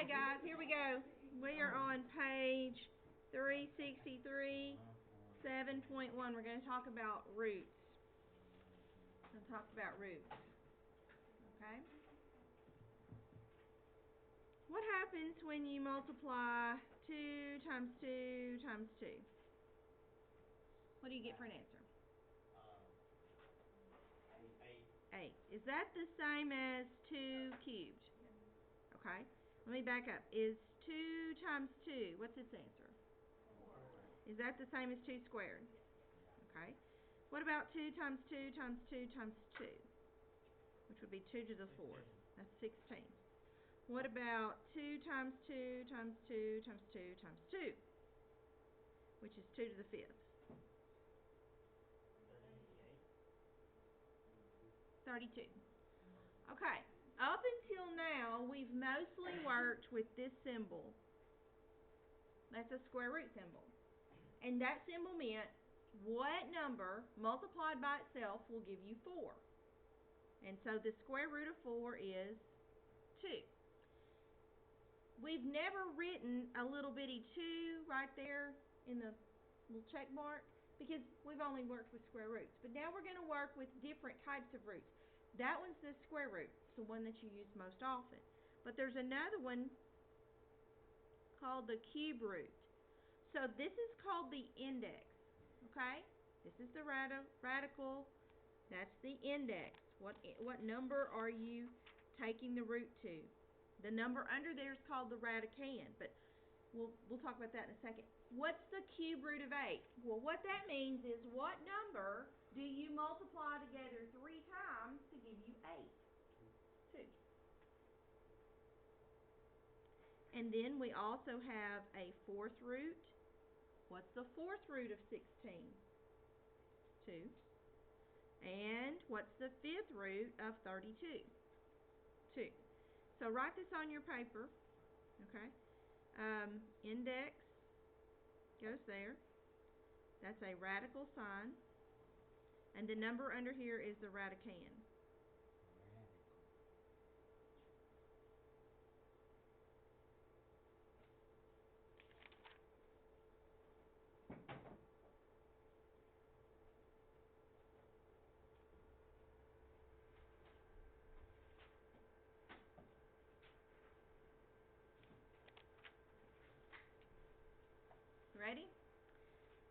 Okay, guys, here we go. We are on page 363, 7.1. We're going to talk about roots. Okay? What happens when you multiply 2 times 2 times 2? What do you get for an answer? 8. Is that the same as 2 cubed? Okay. Let me back up. Is 2 times 2, what's its answer? 4. Is that the same as 2 squared? Okay. What about 2 times 2 times 2 times 2? Which would be 2 to the 4th. That's 16. What about 2 times 2 times 2 times 2 times 2? Which is 2 to the 5th. 32. Okay. Up until now, we've mostly worked with this symbol. That's a square root symbol. And that symbol meant what number multiplied by itself will give you 4. And so the square root of 4 is 2. We've never written a little bitty 2 right there in the little check mark because we've only worked with square roots. But now we're going to work with different types of roots. That one's the square root. It's the one that you use most often. But there's another one called the cube root. So this is called the index. Okay? This is the radical. That's the index. What number are you taking the root to? The number under there is called the radicand, but we'll talk about that in a second. What's the cube root of 8? Well, what that means is what number do you multiply together 3 times to give you 8? 2. And then we also have a 4th root. What's the 4th root of 16? 2. And what's the 5th root of 32? 2. So write this on your paper, okay? Index goes there. That's a radical sign. And the number under here is the radicand. Ready?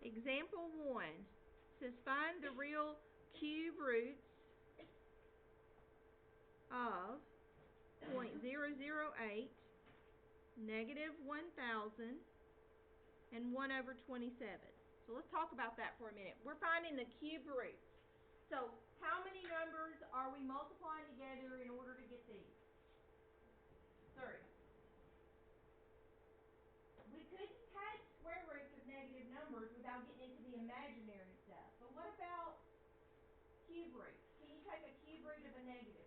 Example 1 says find the real cube roots of 0.008, negative 1,000, and 1 over 27. So let's talk about that for a minute. We're finding the cube roots. So how many numbers are we multiplying together in order to get these? 3. We couldn't take square roots of negative numbers without getting into the imaginary stuff. But what about cube roots? Can you take a cube root of a negative?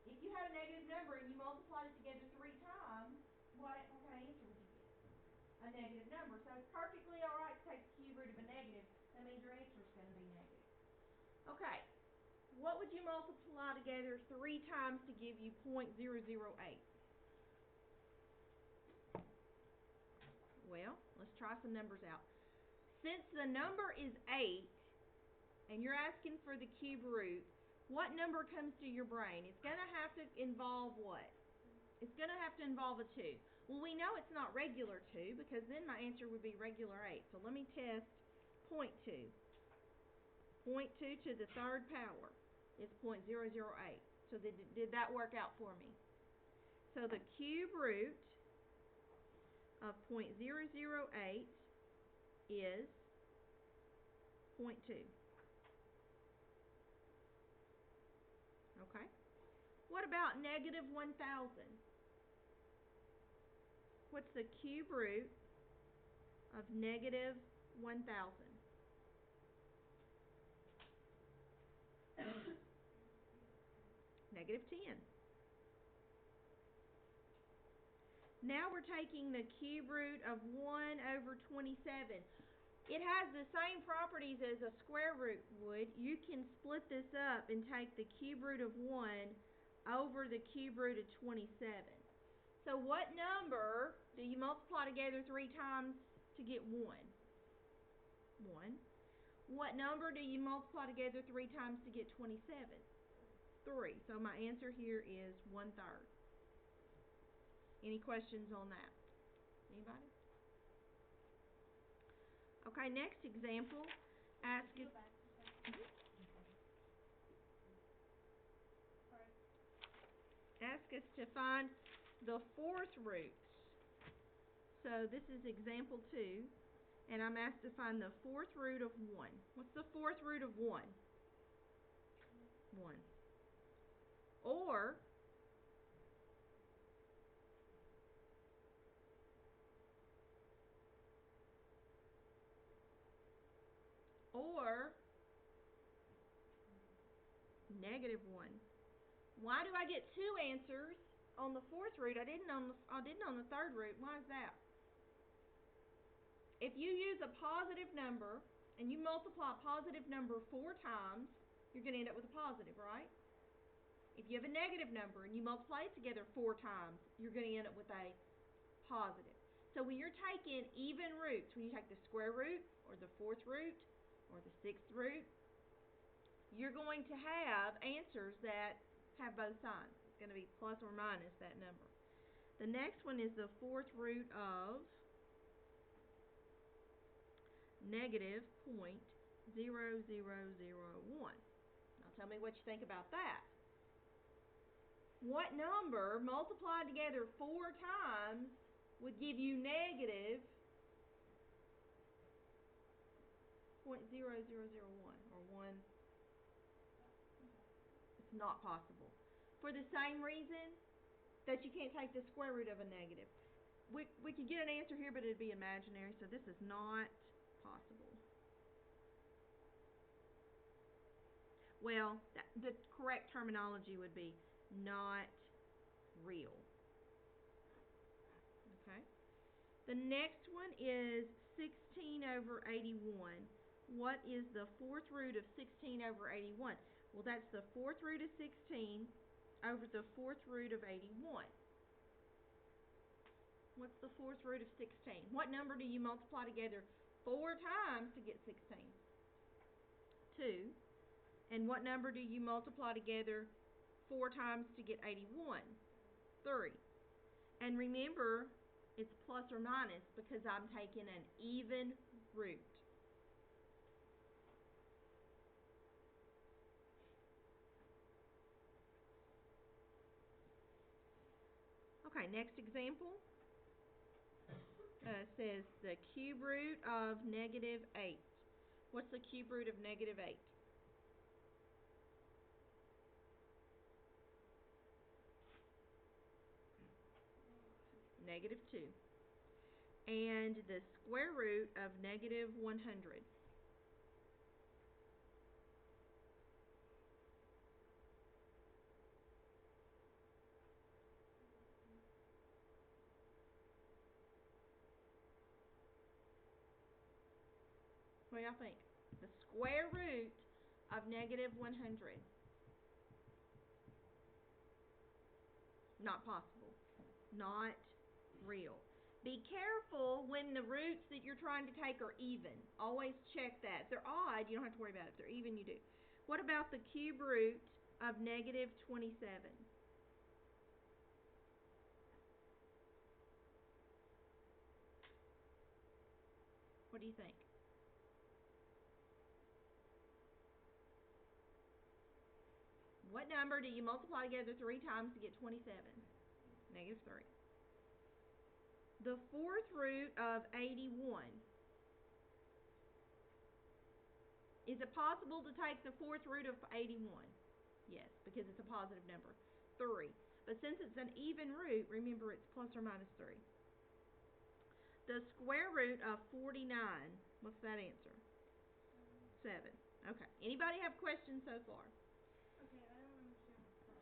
If you had a negative number and you multiplied it together 3 times, what kind of answer would you get? A negative number. So it's perfectly alright to take the cube root of a negative. That means your answer is going to be negative. Okay. What would you multiply together 3 times to give you 0.008? Well, let's try some numbers out. Since the number is 8, and you're asking for the cube root, what number comes to your brain? It's going to have to involve what? It's going to have to involve a 2. Well, we know it's not regular 2, because then my answer would be regular 8. So let me test 0.2. 0.2 to the 3rd power is 0.008. So did that work out for me? So the cube root of 0.008 is 0.2. Okay. What about negative 1,000? What's the cube root of negative 1,000? Negative 10. Now we're taking the cube root of 1 over 27. It has the same properties as a square root would. You can split this up and take the cube root of 1 over the cube root of 27. So what number do you multiply together 3 times to get 1? 1. What number do you multiply together 3 times to get 27? 3. So my answer here is 1/3. Any questions on that? Anybody? Okay, next example. Ask us. Ask us to find the fourth root. So this is example 2, and I'm asked to find the fourth root of 1. What's the fourth root of 1? 1. Or -1. Why do I get 2 answers on the fourth root? I didn't on the third root. Why is that? If you use a positive number and you multiply a positive number 4 times, you're going to end up with a positive, right? If you have a negative number and you multiply it together 4 times, you're going to end up with a positive. So when you're taking even roots, when you take the square root or the fourth root or the sixth root, you're going to have answers that have both signs. It's going to be plus or minus that number. The next one is the fourth root of -0.0001. Now tell me what you think about that. What number multiplied together 4 times would give you -0.0001 or 1? It's not possible. For the same reason that you can't take the square root of a negative. We could get an answer here, but it'd be imaginary, so this is not possible. Well, the correct terminology would be not real. Okay. The next one is 16/81. What is the fourth root of 16/81? Well, that's the fourth root of 16 over the fourth root of 81. What's the fourth root of 16? What number do you multiply together 4 times to get 16? 2. And what number do you multiply together 4 times to get 81? 3. And remember, it's plus or minus because I'm taking an even root. Okay, next example says the cube root of -8. What's the cube root of -8? -2. And the square root of -100. What do y'all think? The square root of -100. Not possible. Not real. Be careful when the roots that you're trying to take are even. Always check that. If they're odd, you don't have to worry about it. If they're even, you do. What about the cube root of -27? What do you think? What number do you multiply together 3 times to get 27? -3. The fourth root of 81. Is it possible to take the fourth root of 81? Yes, because it's a positive number. 3. But since it's an even root, remember it's plus or minus 3. The square root of 49. What's that answer? 7. Okay. Anybody have questions so far? Okay, I don't understand what is.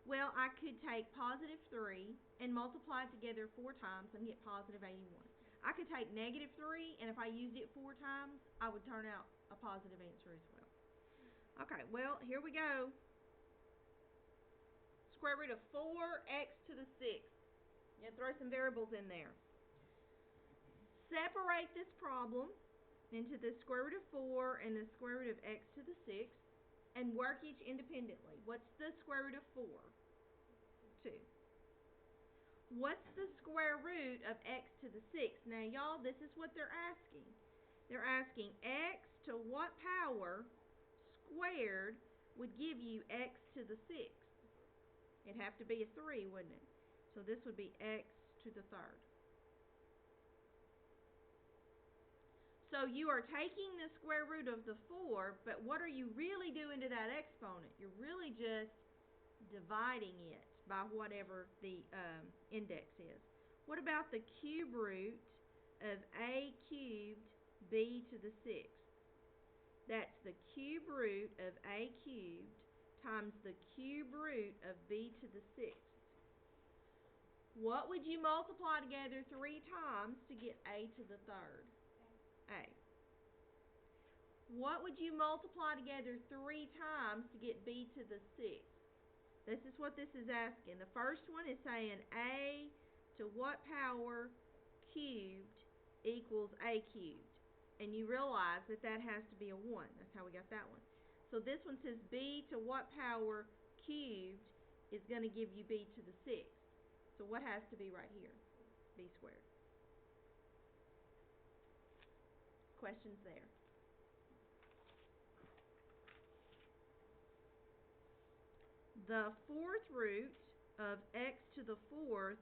Well, I could take +3 and multiply it together 4 times and get +81. I could take -3, and if I used it 4 times, I would turn out a positive answer as well. Okay, well, here we go. Square root of 4x to the 6th. You throw some variables in there. Separate this problem into the square root of 4 and the square root of x to the 6th and work each independently. What's the square root of 4? 2. What's the square root of x to the 6th? Now, y'all, this is what they're asking. They're asking x to what power squared would give you x to the 6th? It'd have to be a 3, wouldn't it? So this would be x to the 3rd. So you are taking the square root of the 4, but what are you really doing to that exponent? You're really just dividing it by whatever the index is. What about the cube root of a cubed b to the 6th? That's the cube root of a cubed times the cube root of b to the 6th. What would you multiply together 3 times to get a to the 3rd? A. What would you multiply together 3 times to get b to the 6th? This is what this is asking. The first one is saying a to what power cubed equals a cubed. And you realize that that has to be a 1. That's how we got that one. So this one says b to what power cubed is going to give you b to the 6th. So what has to be right here? B squared. Questions there? The 4th root of x to the 4th,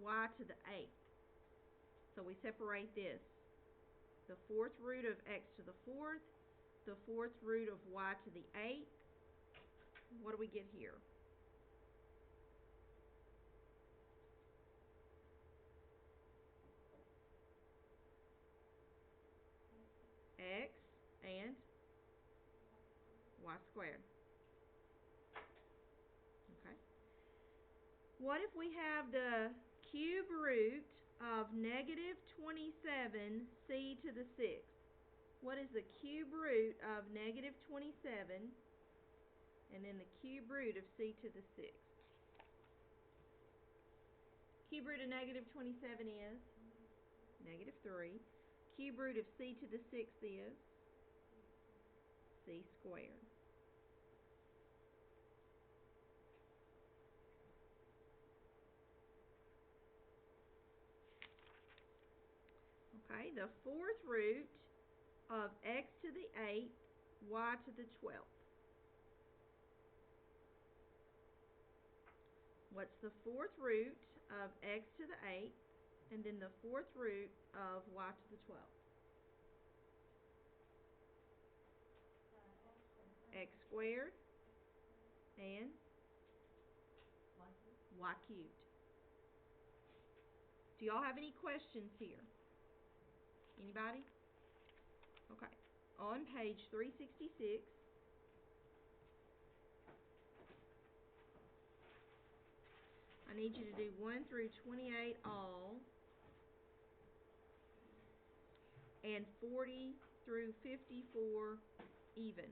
y to the 8th. So we separate this. The 4th root of x to the 4th, the 4th root of y to the 8th. What do we get here? X and y squared. Okay. What if we have the cube root of negative 27c to the 6th? What is the cube root of negative 27 and then the cube root of c to the 6th? Cube root of negative 27 is negative 3. Cube root of c to the 6th is c squared. Okay, the 4th root of x to the 8th, y to the 12th. What's the 4th root of x to the 8th and then the 4th root of y to the 12th? X squared and y cubed. Do y'all have any questions here? Anybody? Okay. On page 366, I need you to do 1 through 28 all and 40 through 54 even.